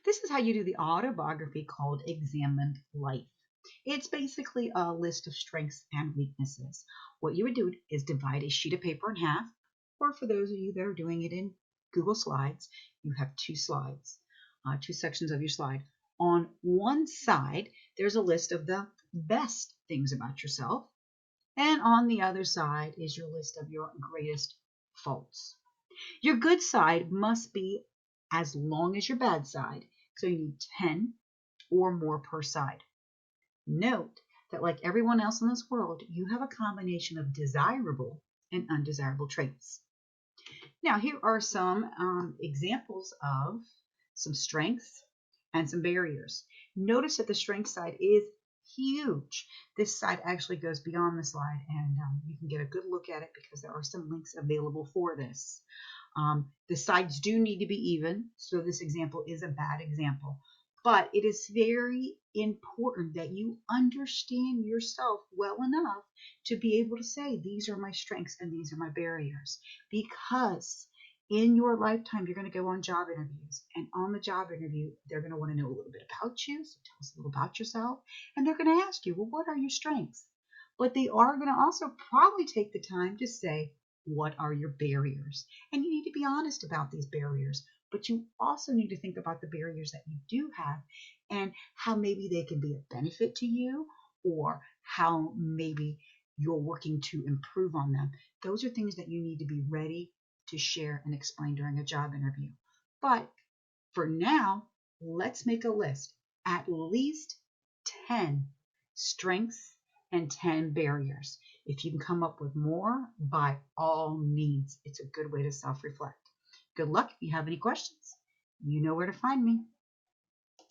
This is how you do the autobiography called Examined Life. It's basically a list of strengths and weaknesses. What you would do is divide a sheet of paper in half, or for those of you that are doing it in Google Slides, you have two slides, two sections of your slide. On one side, there's a list of the best things about yourself, and on the other side is your list of your greatest faults. Your good side must be as long as your bad side, so you need 10 or more per side. Note that, like everyone else in this world, you have a combination of desirable and undesirable traits. Now, here are some examples of some strengths and some barriers. Notice that the strength side is huge. This side actually goes beyond the slide, and you can get a good look at it because there are some links available for this. The sides do need to be even, so this example is a bad example. But it is very important that you understand yourself well enough to be able to say, these are my strengths and these are my barriers. Because in your lifetime, you're going to go on job interviews. And on the job interview, they're going to want to know a little bit about you. So tell us a little about yourself. And they're going to ask you, well, what are your strengths? But they are going to also probably take the time to say, what are your barriers? And you need to be honest about these barriers. But you also need to think about the barriers that you do have and how maybe they can be a benefit to you, or how maybe you're working to improve on them. Those are things that you need to be ready to share and explain during a job interview. But for now, let's make a list. At least 10 strengths and 10 barriers. If you can come up with more, by all means, it's a good way to self-reflect. Good luck. If you have any questions, you know where to find me.